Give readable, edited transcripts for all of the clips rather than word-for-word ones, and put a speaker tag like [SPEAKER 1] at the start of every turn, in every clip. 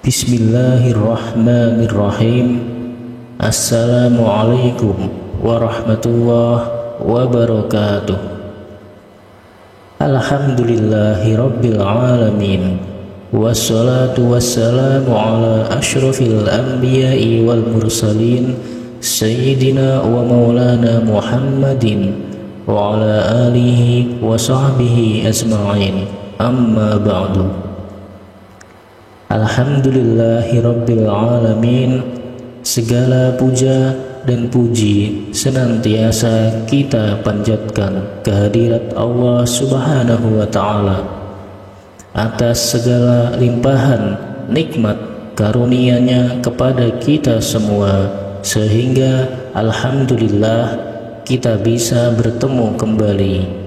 [SPEAKER 1] Bismillahirrahmanirrahim. Assalamualaikum warahmatullahi wabarakatuh. Alhamdulillahi rabbil alamin. Wassalatu wassalamu ala ashrafil anbiya'i wal mursalin Sayyidina wa maulana Muhammadin wa ala alihi wa sahbihi ajma'in. Amma ba'du. Alhamdulillahi rabbil alamin. Segala puja dan puji senantiasa kita panjatkan kehadirat Allah subhanahu wa ta'ala atas segala limpahan nikmat karunia-Nya kepada kita semua, sehingga alhamdulillah kita bisa bertemu kembali.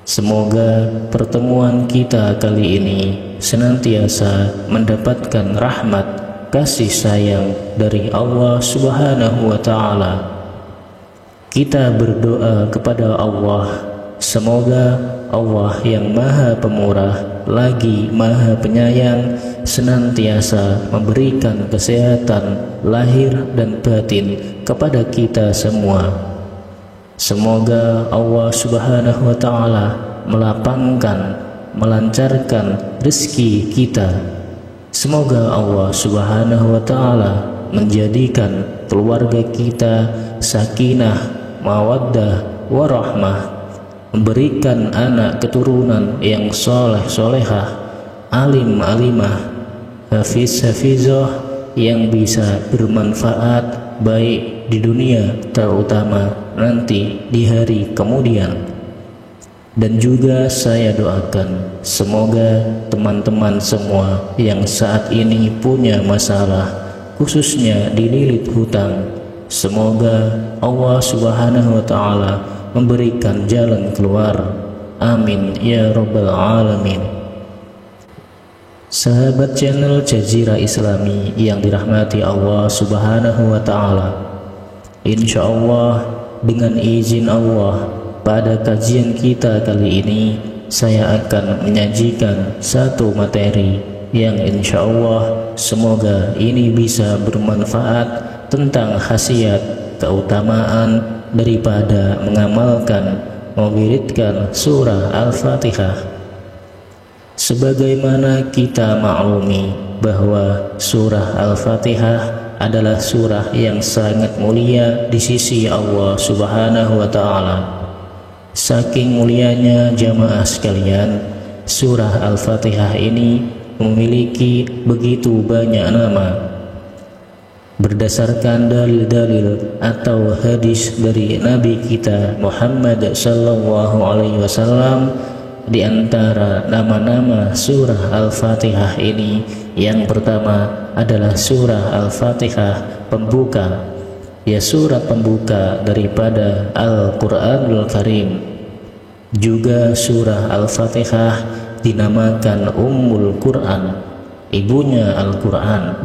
[SPEAKER 1] Semoga pertemuan kita kali ini senantiasa mendapatkan rahmat kasih sayang dari Allah subhanahu wa ta'ala. Kita berdoa kepada Allah, semoga Allah yang maha pemurah lagi maha penyayang senantiasa memberikan kesehatan lahir dan batin kepada kita semua. Semoga Allah subhanahu wa ta'ala melapangkan, melancarkan rezeki kita. Semoga Allah subhanahu wa ta'ala menjadikan keluarga kita sakinah, mawaddah, warahmah, memberikan anak keturunan yang soleh solehah, alim alimah, hafiz hafizah, yang bisa bermanfaat baik di dunia terutama nanti di hari kemudian. Dan juga saya doakan semoga teman-teman semua yang saat ini punya masalah, khususnya dililit hutang, semoga Allah subhanahu wa ta'ala memberikan jalan keluar. Amin ya rabbal alamin. Sahabat channel Jazirah Islami yang dirahmati Allah subhanahu wa ta'ala, insyaallah dengan izin Allah, pada kajian kita kali ini saya akan menyajikan satu materi yang insyaallah semoga ini bisa bermanfaat tentang khasiat keutamaan daripada mengamalkan, mewiridkan surah Al-Fatihah. Sebagaimana kita maklumi bahwa surah Al-Fatihah adalah surah yang sangat mulia di sisi Allah subhanahu wa ta'ala. Saking mulianya jamaah sekalian, surah Al-Fatihah ini memiliki begitu banyak nama. Berdasarkan dalil-dalil atau hadis dari Nabi kita Muhammad sallallahu alaihi wasallam, di antara nama-nama surah Al-Fatihah ini, yang pertama adalah surah Al-Fatihah pembuka, ya surat pembuka daripada Al-Quranul Karim. Juga surah Al-Fatihah dinamakan Ummul Quran, ibunya Al-Quran.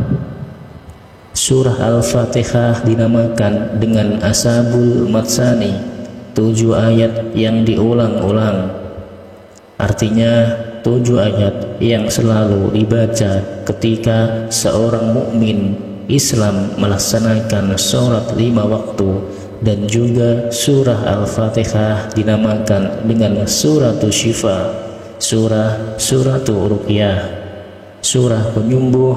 [SPEAKER 1] Surah Al-Fatihah dinamakan dengan Ashabul Matsani, 7 ayat yang diulang-ulang. Artinya 7 ayat yang selalu dibaca ketika seorang mukmin Islam melaksanakan sholat 5 waktu. Dan juga surah Al-Fatihah dinamakan dengan suratul syifa, suratul ruqyah, surah penyembuh.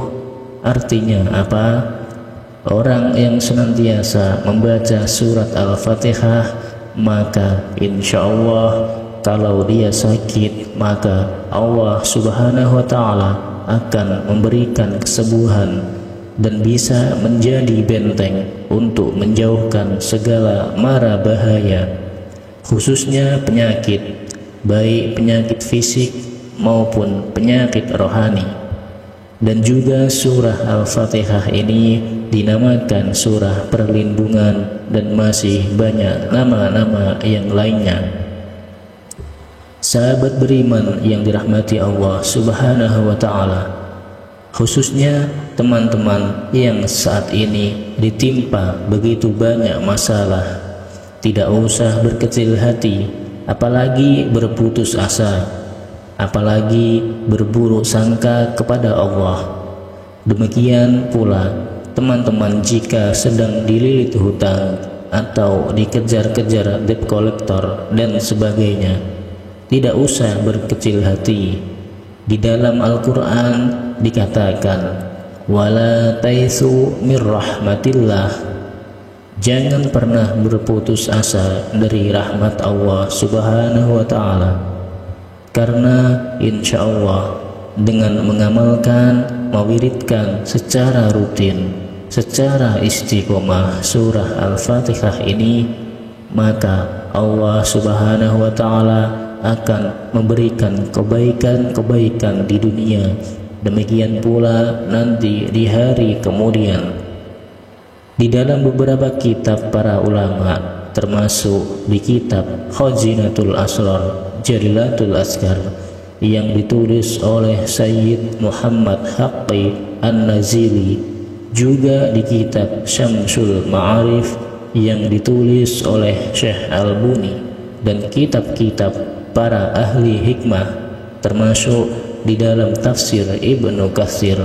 [SPEAKER 1] Artinya apa? Orang yang senantiasa membaca surat Al-Fatihah, maka insyaallah kalau dia sakit, maka Allah subhanahu wa ta'ala akan memberikan kesembuhan dan bisa menjadi benteng untuk menjauhkan segala mara bahaya, khususnya penyakit, baik penyakit fisik maupun penyakit rohani. Dan juga surah Al-Fatihah ini dinamakan surah perlindungan, dan masih banyak nama-nama yang lainnya. Sahabat beriman yang dirahmati Allah subhanahu wa ta'ala, khususnya teman-teman yang saat ini ditimpa begitu banyak masalah, tidak usah berkecil hati, apalagi berputus asa, apalagi berburuk sangka kepada Allah. Demikian pula teman-teman jika sedang dililit hutang atau dikejar-kejar debt collector dan sebagainya, tidak usah berkecil hati. Di dalam Al-Quran dikatakan, wala taisu mir rahmatillah, jangan pernah berputus asa dari rahmat Allah Subhanahu wa ta'ala, karena insya Allah dengan mengamalkan, mewiridkan secara rutin, secara istiqomah surah Al-Fatihah ini, maka Allah Subhanahu wa ta'ala akan memberikan kebaikan-kebaikan di dunia. Demikian pula nanti di hari kemudian. Di dalam beberapa kitab para ulama, termasuk di kitab Khazinatul Asrar Jalilatul Azkar yang ditulis oleh Sayyid Muhammad Haqqi An-Nazili, juga di kitab Syamsul Ma'arif yang ditulis oleh Syekh Al-Buni, dan kitab-kitab para ahli hikmah, termasuk di dalam tafsir Ibnu Katsir.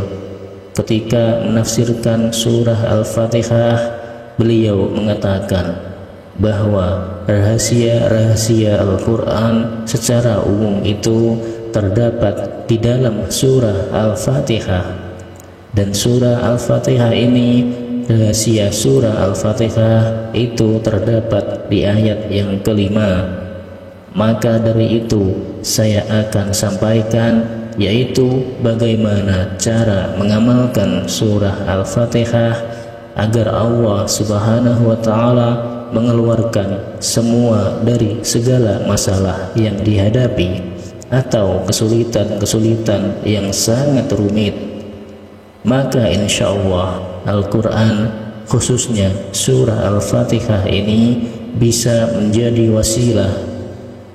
[SPEAKER 1] Ketika menafsirkan surah Al-Fatihah, beliau mengatakan bahwa rahasia-rahasia Al-Quran secara umum itu terdapat di dalam surah Al-Fatihah, dan surah Al-Fatihah ini, rahasia surah Al-Fatihah itu terdapat di ayat yang kelima. Maka dari itu saya akan sampaikan, yaitu bagaimana cara mengamalkan surah Al-Fatihah agar Allah Subhanahu wa ta'ala mengeluarkan semua dari segala masalah yang dihadapi atau kesulitan-kesulitan yang sangat rumit. Maka insya Allah Al-Quran, khususnya surah Al-Fatihah ini, bisa menjadi wasilah.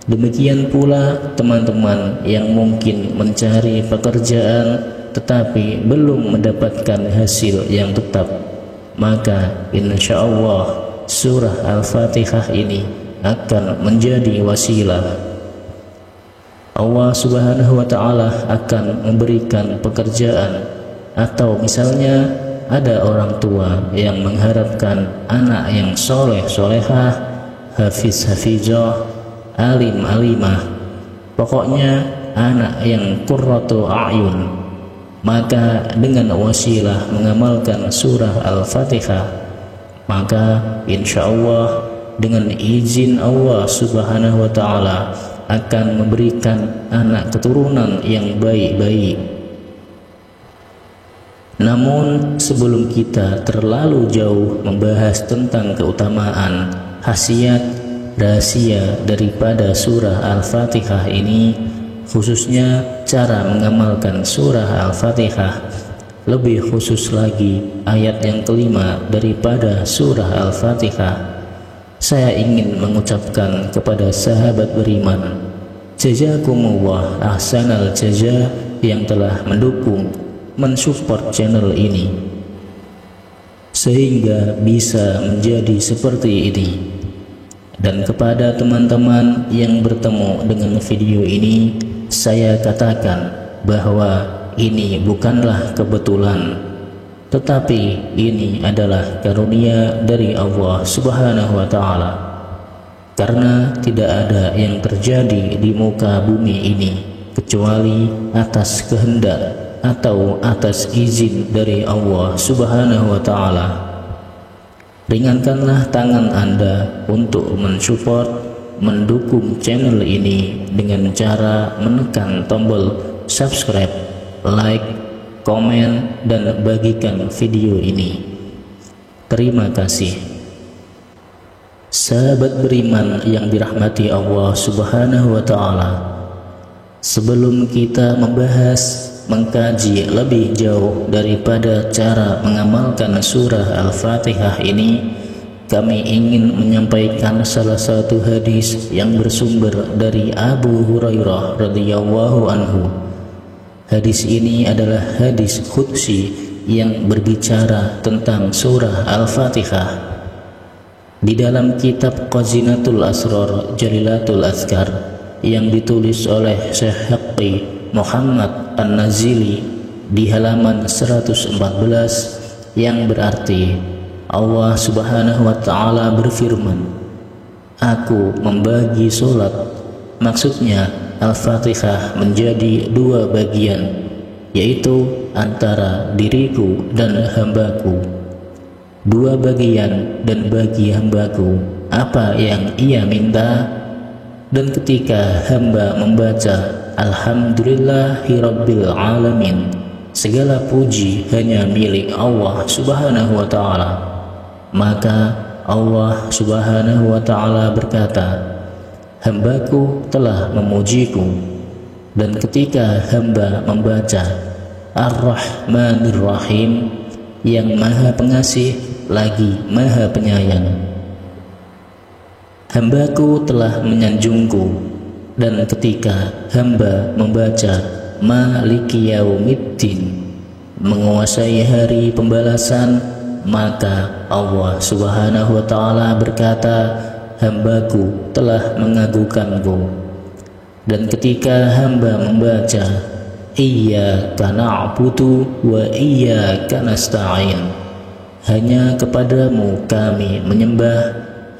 [SPEAKER 1] Demikian pula teman-teman yang mungkin mencari pekerjaan tetapi belum mendapatkan hasil yang tetap, maka insya Allah surah Al-Fatihah ini akan menjadi wasilah. Allah Subhanahu wa ta'ala akan memberikan pekerjaan, atau misalnya ada orang tua yang mengharapkan anak yang soleh solehah, hafiz hafizah, alim alimah, pokoknya anak yang qurratu a'yun, maka dengan wasilah mengamalkan surah Al-Fatihah, maka insya Allah dengan izin Allah Subhanahu wa ta'ala akan memberikan anak keturunan yang baik-baik. Namun sebelum kita terlalu jauh membahas tentang keutamaan, khasiat, rahasia daripada surah Al-Fatihah ini, khususnya cara mengamalkan surah Al-Fatihah, lebih khusus lagi ayat yang kelima daripada surah Al-Fatihah, saya ingin mengucapkan kepada sahabat beriman, jazakumullah ahsanal jazaa yang telah mendukung, mensupport channel ini sehingga bisa menjadi seperti ini. Dan kepada teman-teman yang bertemu dengan video ini, saya katakan bahwa ini bukanlah kebetulan, tetapi ini adalah karunia dari Allah Subhanahu wa ta'ala. Karena tidak ada yang terjadi di muka bumi ini kecuali atas kehendak atau atas izin dari Allah Subhanahu wa ta'ala. Ringankanlah tangan Anda untuk mensupport, mendukung channel ini dengan cara menekan tombol subscribe, like, komen, dan bagikan video ini. Terima kasih. Sahabat beriman yang dirahmati Allah Subhanahu wa ta'ala, sebelum kita membahas, mengkaji lebih jauh daripada cara mengamalkan surah Al-Fatihah ini, kami ingin menyampaikan salah satu hadis yang bersumber dari Abu Hurairah radhiyallahu anhu. Hadis ini adalah hadis qudsi yang berbicara tentang surah Al-Fatihah. Di dalam kitab Khazinatul Asrar Jalilatul Azkar yang ditulis oleh Syekh Haqqi Muhammad An-Nazili, di halaman 114 yang berarti Allah Subhanahu wa Ta'ala berfirman, "Aku membagi solat." Maksudnya Al-Fatihah menjadi dua bagian, yaitu antara diriku dan hambaku. Dua bagian, dan bagi hambaku apa yang ia minta. Dan ketika hamba membaca Alhamdulillahirabbil alamin, segala puji hanya milik Allah Subhanahu wa Ta'ala, maka Allah Subhanahu wa Ta'ala berkata, "Hambaku telah memujiku." Dan ketika hamba membaca Ar-Rahmanir Rahim, yang maha pengasih lagi maha penyayang, hambaku telah menyanjungku. Dan ketika hamba membaca Maliki Yaumiddin, menguasai hari pembalasan, maka Allah Subhanahu wa Ta'ala berkata, "Hambaku telah mengagukanku." Dan ketika hamba membaca Iyyaka na'budu wa iyyaka nasta'in, hanya kepadamu kami menyembah,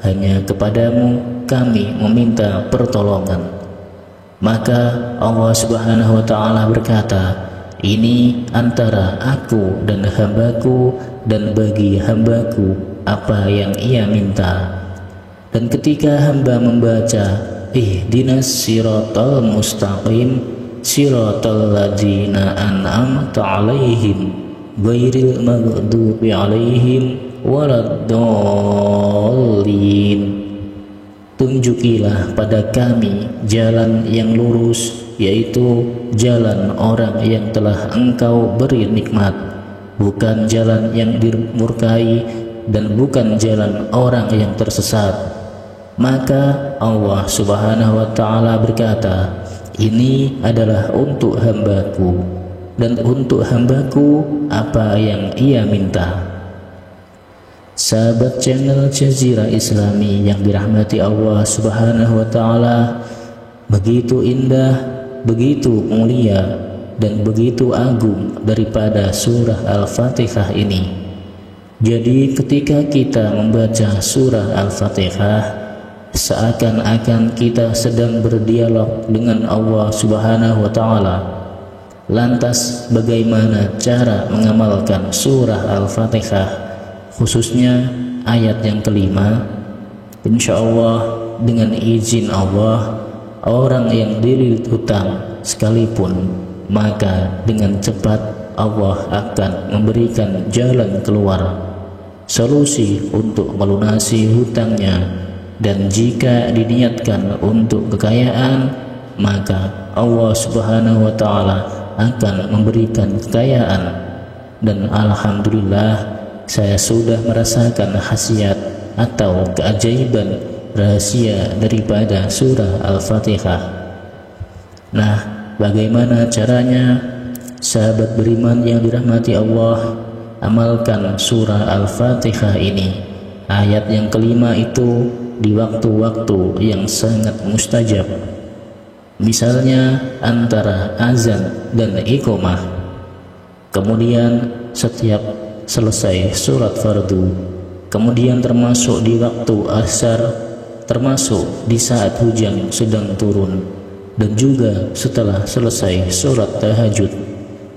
[SPEAKER 1] hanya kepadamu kami meminta pertolongan, maka Allah Subhanahu wa Ta'ala berkata, "Ini antara aku dan hambaku, dan bagi hambaku apa yang ia minta." Dan ketika hamba membaca Ihdinas siratal mustaqim, siratal ladzina an'amta 'alaihim ghairil maghdubi 'alaihim waladdallin, tunjukilah pada kami jalan yang lurus, yaitu jalan orang yang telah Engkau beri nikmat, bukan jalan yang dimurkai, dan bukan jalan orang yang tersesat. Maka Allah Subhanahu wa Ta'ala berkata, "Ini adalah untuk hambaku, dan untuk hambaku apa yang ia minta." Sahabat channel Jazirah Islami yang dirahmati Allah Subhanahu wa Ta'ala, begitu indah, begitu mulia, dan begitu agung daripada surah Al-Fatihah ini. Jadi ketika kita membaca surah Al-Fatihah, seakan-akan kita sedang berdialog dengan Allah Subhanahu wa Ta'ala. Lantas bagaimana cara mengamalkan surah Al-Fatihah, khususnya ayat yang kelima? Insya Allah, dengan izin Allah, orang yang dililit hutang sekalipun, maka dengan cepat Allah akan memberikan jalan keluar, solusi untuk melunasi hutangnya. Dan jika diniatkan untuk kekayaan, maka Allah Subhanahu wa Ta'ala akan memberikan kekayaan. Dan alhamdulillah, saya sudah merasakan khasiat atau keajaiban rahasia daripada surah Al-Fatihah. Nah, bagaimana caranya? Sahabat beriman yang dirahmati Allah, amalkan surah Al-Fatihah ini, ayat yang kelima itu, di waktu-waktu yang sangat mustajab. Misalnya antara azan dan iqamah, kemudian setiap selesai surat fardu, kemudian termasuk di waktu asar, termasuk di saat hujan sedang turun, dan juga setelah selesai surat tahajud.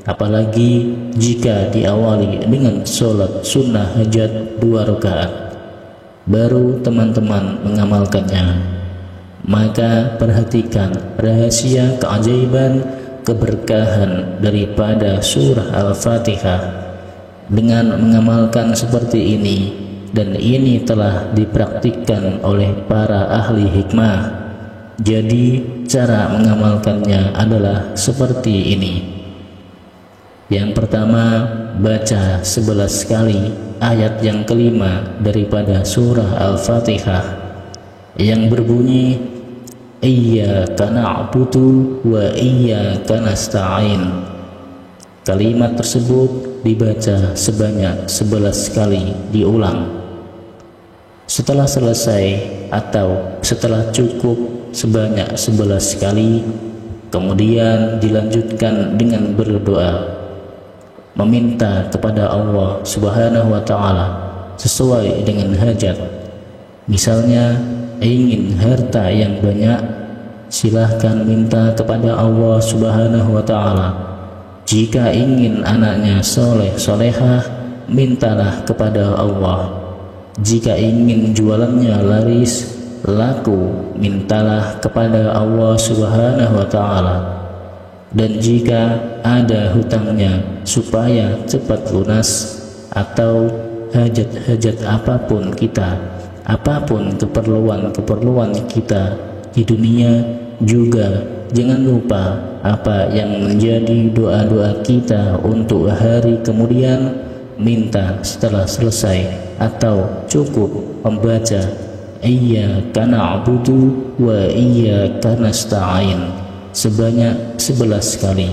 [SPEAKER 1] Apalagi jika diawali dengan sholat sunnah hajat 2 rakaat, baru teman-teman mengamalkannya. Maka perhatikan rahasia keajaiban keberkahan daripada surah Al-Fatihah dengan mengamalkan seperti ini, dan ini telah dipraktikkan oleh para ahli hikmah. Jadi cara mengamalkannya adalah seperti ini. Yang pertama, baca 11 kali ayat yang kelima daripada surah Al-Fatihah yang berbunyi Iyyaka na'budu wa iyyaka nasta'in. Kalimat tersebut dibaca sebanyak 11 kali diulang. Setelah selesai atau setelah cukup sebanyak 11 kali, kemudian dilanjutkan dengan berdoa, meminta kepada Allah Subhanahu wa ta'ala sesuai dengan hajat. Misalnya ingin harta yang banyak, silahkan minta kepada Allah Subhanahu wa ta'ala. Jika ingin anaknya soleh solehah, mintalah kepada Allah. Jika ingin jualannya laris laku, mintalah kepada Allah Subhanahu wa ta'ala. Dan jika ada hutangnya supaya cepat lunas, atau hajat-hajat apapun kita, apapun keperluan kita di dunia, juga jangan lupa apa yang menjadi doa-doa kita untuk hari kemudian. Minta setelah selesai atau cukup membaca Iyyaka na'budu wa iyyaka nasta'in sebanyak 11 kali.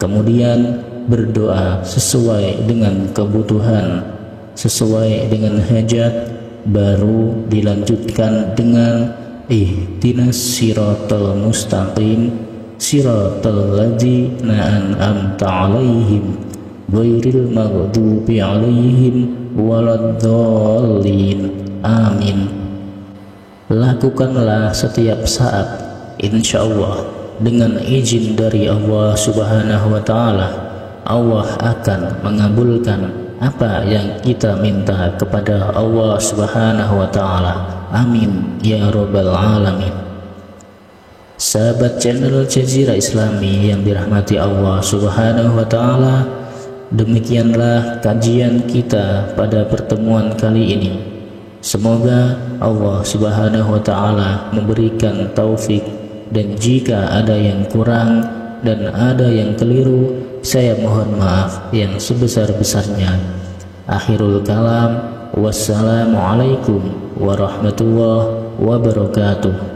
[SPEAKER 1] Kemudian berdoa sesuai dengan kebutuhan, sesuai dengan hajat, baru dilanjutkan dengan ihdinas siratal mustaqim siratal ladzina an'amta 'alaihim ghairil maghdubi 'alaihim waladdallin. Amin. Lakukanlah setiap saat, insya Allah dengan izin dari Allah Subhanahu wa ta'ala. Allah akan mengabulkan apa yang kita minta kepada Allah Subhanahu wa ta'ala. Amin ya rabbal alamin. Sahabat channel Jazirah Islami yang dirahmati Allah Subhanahu wa ta'ala, demikianlah kajian kita pada pertemuan kali ini. Semoga Allah Subhanahu wa ta'ala memberikan taufik, dan jika ada yang kurang dan ada yang keliru, saya mohon maaf yang sebesar-besarnya. Akhirul kalam, wassalamualaikum warahmatullahi wabarakatuh.